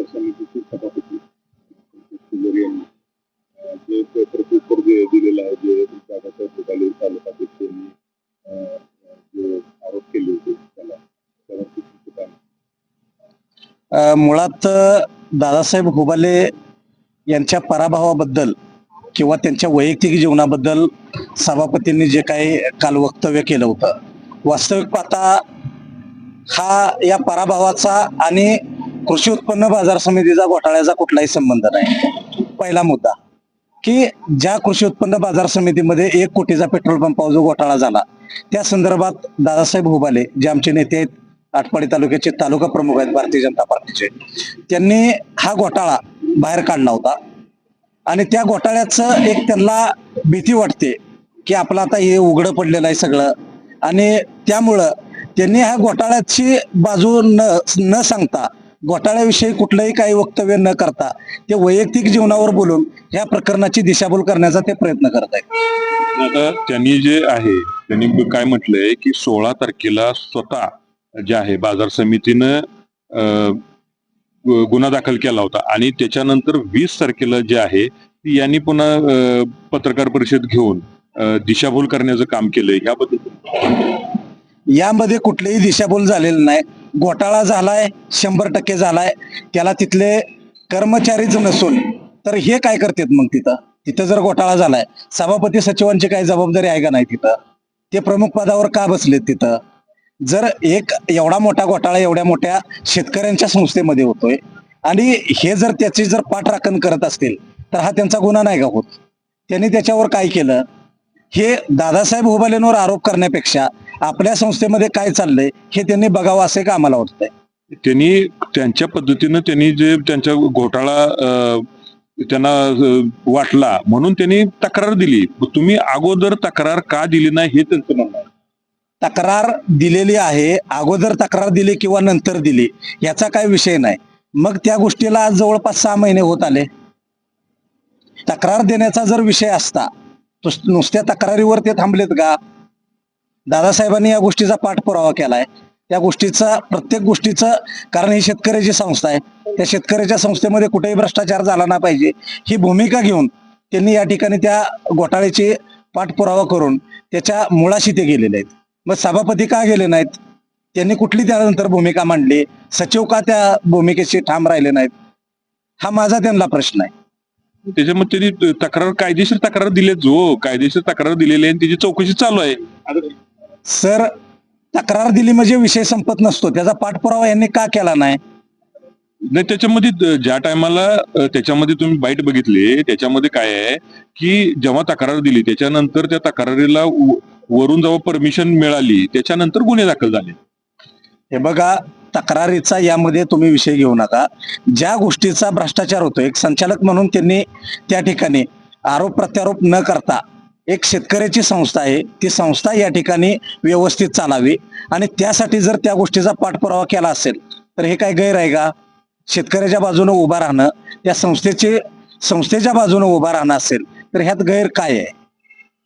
बाजार समितीचे सभापती फुलेरी यांनी जे प्रत्युत्तर दिलेलं आहे, जे दादासाहेब भुसाले तालुका अध्यक्षांनी जे आरोप केले होते त्याला मुळात दादासाहेब भुसाले यांच्या पराभवाबद्दल किंवा त्यांच्या वैयक्तिक जीवनाबद्दल सभापतींनी जे काही काल वक्तव्य केलं होतं, वास्तविक पाहता हा या पराभवाचा आणि कृषी उत्पन्न बाजार समितीचा घोटाळ्याचा कुठलाही संबंध नाही. पहिला मुद्दा की ज्या कृषी उत्पन्न बाजार समितीमध्ये 1 कोटीचा पेट्रोल पंपावर जो घोटाळा झाला, त्या संदर्भात दादासाहेब भुसाले जे आमचे नेते आहेत, आटपाडी तालुक्याचे तालुका प्रमुख आहेत भारतीय जनता पार्टीचे, त्यांनी हा घोटाळा बाहेर काढला होता आणि त्या घोटाळ्याचं एक त्यांना भीती वाटते की आपलं आता हे उघडं पडलेलं आहे सगळं, आणि त्यामुळं त्यांनी ह्या घोटाळ्याची बाजू न सांगता, घोटाळ्याविषयी कुठलंही काही वक्तव्य न करता ते वैयक्तिक जीवनावर बोलून या प्रकरणाची दिशाभूल करण्याचा ते प्रयत्न करत आहेत. आता त्यांनी जे आहे त्यांनी काय म्हटलंय की 16 तारखेला स्वतः जे आहे बाजार समितीनं गुन्हा दाखल केला होता आणि त्याच्यानंतर 20 तारखेला जे आहे यांनी पुन्हा पत्रकार परिषद घेऊन दिशाभूल करण्याचं काम केलंय. यामध्ये कुठलीही दिशाभूल झालेली नाही. घोटाळा झालाय, 100% झालाय. त्याला तिथले कर्मचारीच नसून तर हे काय करतात मग तिथं जर घोटाळा झालाय, सभापती सचिवांची काही जबाबदारी आहे का नाही तिथं? ते प्रमुख पदावर का बसलेत तिथं? जर एक एवढा मोठा घोटाळा एवढ्या मोठ्या शेतकऱ्यांच्या संस्थेमध्ये होतोय आणि हे जर त्याची जर पाठराखण करत असतील तर हा त्यांचा गुन्हा नाही का होत? त्यांनी त्याच्यावर काय केलं? हे दादासाहेब भुसालेंवर आरोप करण्यापेक्षा आपल्या संस्थेमध्ये काय चाललंय हे त्यांनी बघावं असे का आम्हाला वाटतंय. त्यांनी त्यांच्या पद्धतीनं त्यांनी जे त्यांचा घोटाळा त्यांना वाटला म्हणून त्यांनी तक्रार दिली. तुम्ही अगोदर तक्रार का दिली नाही हे त्यांचं म्हणणं आहे. तक्रार दिलेली आहे, अगोदर तक्रार दिली किंवा नंतर दिली याचा काही विषय नाही. मग त्या गोष्टीला आज जवळपास 6 महिने होत आले. तक्रार देण्याचा जर विषय असता तो नुसत्या तक्रारीवर ते थांबलेत का? दादासाहेबांनी या गोष्टीचा पाठपुरावा केलाय. त्या गोष्टीचा प्रत्येक गोष्टीचं, कारण ही शेतकऱ्याची संस्था आहे, त्या शेतकऱ्याच्या संस्थेमध्ये कुठेही भ्रष्टाचार झाला नाही पाहिजे ही भूमिका घेऊन त्यांनी या ठिकाणी त्या घोटाळ्याची पाठपुरावा करून त्याच्या मुळाशी ते गेलेले आहेत. मग सभापती का गेले नाहीत? त्यांनी कुठली त्यानंतर भूमिका मांडली? सचिव का त्या भूमिकेशी ठाम राहिले नाहीत? हा माझा त्यांना प्रश्न आहे. त्याच्यामध्ये त्यांनी तक्रार कायदेशीर तक्रार दिले, जो कायदेशीर तक्रार दिलेली आहे त्याची चौकशी चालू आहे. सर, तक्रार दिली म्हणजे विषय संपत नसतो. त्याचा पाठपुरावा यांनी का केला नाही? नाही, त्याच्यामध्ये ज्या टायमाला त्याच्यामध्ये तुम्ही बाईट बघितली, त्याच्यामध्ये काय आहे की जेव्हा तक्रार दिली त्याच्यानंतर त्या तक्रारीला वरून जेव्हा परमिशन मिळाली त्याच्यानंतर गुन्हे दाखल झाले. हे बघा, तक्रारीचा यामध्ये तुम्ही विषय घेऊ नका. ज्या गोष्टीचा भ्रष्टाचार होतो, एक संचालक म्हणून त्यांनी त्या ठिकाणी आरोप प्रत्यारोप न करता, एक शेतकऱ्याची संस्था आहे, ती संस्था या ठिकाणी व्यवस्थित चालावी आणि त्यासाठी जर त्या गोष्टीचा पाठपुरावा केला असेल तर हे काय गैर आहे का? शेतकऱ्याच्या बाजूने उभा राहणं, त्या संस्थेच्या बाजूने उभा राहणं असेल तर ह्यात गैर काय आहे?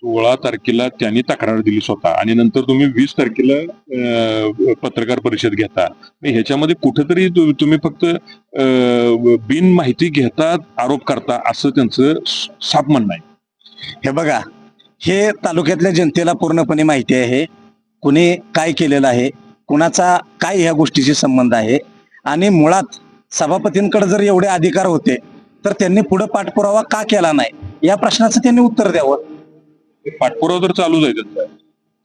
16 तारखेला त्यांनी तक्रार दिली स्वतः आणि नंतर तुम्ही 20 तारखेला पत्रकार परिषद घेता. ह्याच्यामध्ये कुठेतरी तुम्ही फक्त बिन माहिती घेता आरोप करता असं त्यांचं साफ म्हणणं आहे. हे बघा, हे तालुक्यातल्या जनतेला पूर्णपणे माहिती आहे कुणी काय केलेलं आहे, कुणाचा काय ह्या गोष्टीशी संबंध आहे. आणि मुळात सभापतींकडे जर एवढे अधिकार होते तर त्यांनी पुढे पाठपुरावा का केला नाही या प्रश्नाचं त्यांनी उत्तर द्यावं. पाठपुरावा तर चालूच आहे त्यांचा.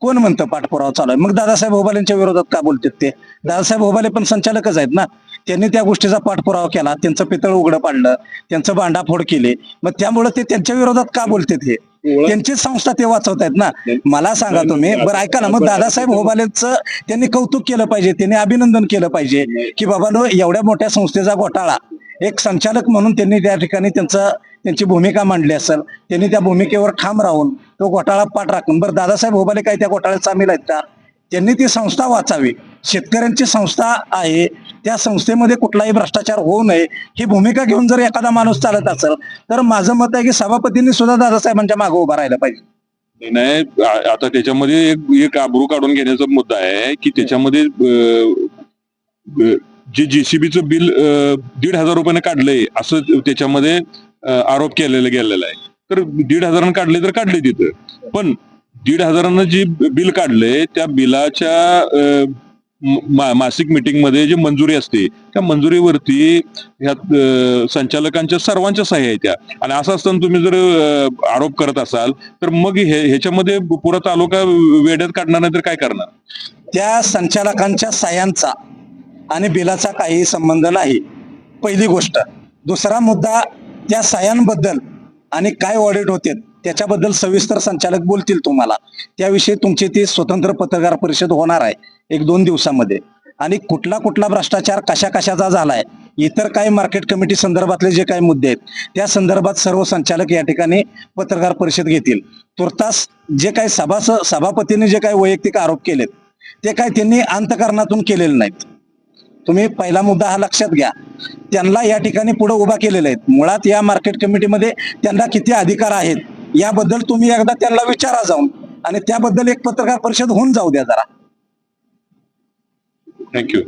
कोण म्हणतं पाठपुरावा चालू आहे? मग दादासाहेब भुसालेंच्या विरोधात का बोलतात ते? दादासाहेब भुसाले पण संचालकच आहेत ना. त्यांनी त्या गोष्टीचा पाठपुरावा केला, त्यांचं पितळ उघडं पाडलं, त्यांचं भांडाफोड केले, मग त्यामुळे ते त्यांच्या विरोधात का बोलतात? हे त्यांचीच संस्था ते वाचवतायत ना. मला सांगा तुम्ही, बरं ऐका ना, मग दादासाहेब भुसालेंचं त्यांनी कौतुक केलं पाहिजे, त्यांनी अभिनंदन केलं पाहिजे की बाबा एवढ्या मोठ्या संस्थेचा घोटाळा एक संचालक म्हणून त्यांनी त्या ठिकाणी त्यांची भूमिका मांडली असेल, त्यांनी त्या भूमिकेवर ठाम राहून तो घोटाळा पाठ राखून. बरं, दादासाहेब भुसाले काय त्या घोटाळ्यात सामील आहेत का? त्यांनी ती संस्था वाचावी, शेतकऱ्यांची संस्था आहे, त्या संस्थेमध्ये कुठलाही भ्रष्टाचार होऊ नये ही भूमिका घेऊन जर एखादा माणूस चालत असेल तर माझं मत आहे की सभापतींनी सुद्धा दादासाहेबांच्या मागे उभा राहायला पाहिजे. नाही, आता त्याच्यामध्ये एक आबरू काढून घेण्याचा मुद्दा आहे की त्याच्यामध्ये जे JCBचं बिल 1,500 रुपयाने काढलंय असं त्याच्यामध्ये आरोप केलेला गेलेला आहे. तर 1,500 काढले तर काढले तिथं, पण 1,500 जे बिल काढलंय त्या बिलाच्या मासिक मीटिंग मध्ये जी मंजुरी असते त्या मंजुरीवरती ह्यात संचालकांच्या सर्वांच्या सह्या आहेत त्या. आणि असं असताना तुम्ही जर आरोप करत असाल तर मग ह्याच्यामध्ये पुरा तालुका वेड्यात काढणार नाही तर काय करणार? त्या संचालकांच्या सायांचा आणि बिलाचा काही संबंध नाही, पहिली गोष्ट. दुसरा मुद्दा, त्या सायांबद्दल आणि काय ऑडिट होते त्याच्याबद्दल सविस्तर संचालक बोलतील तुम्हाला. त्याविषयी तुमची ती स्वतंत्र पत्रकार परिषद होणार आहे 1-2 दिवसामध्ये. आणि कुठला कुठला भ्रष्टाचार कशा कशाचा झालाय, इतर काही मार्केट कमिटी संदर्भातले जे काही मुद्दे आहेत त्या संदर्भात सर्व संचालक या ठिकाणी पत्रकार परिषद घेतील. तुर्तास जे काही सभापतींनी जे काही वैयक्तिक आरोप केलेत ते काय त्यांनी अंतकरणातून केलेले नाहीत. तुम्ही पहिला मुद्दा हा लक्षात घ्या. त्यांना या ठिकाणी पुढे उभा केलेले आहेत. मुळात या मार्केट कमिटीमध्ये त्यांना किती अधिकार आहेत याबद्दल तुम्ही एकदा त्यांना विचारा जाऊन, आणि त्याबद्दल एक पत्रकार परिषद होऊन जाऊ द्या जरा. थँक्यू.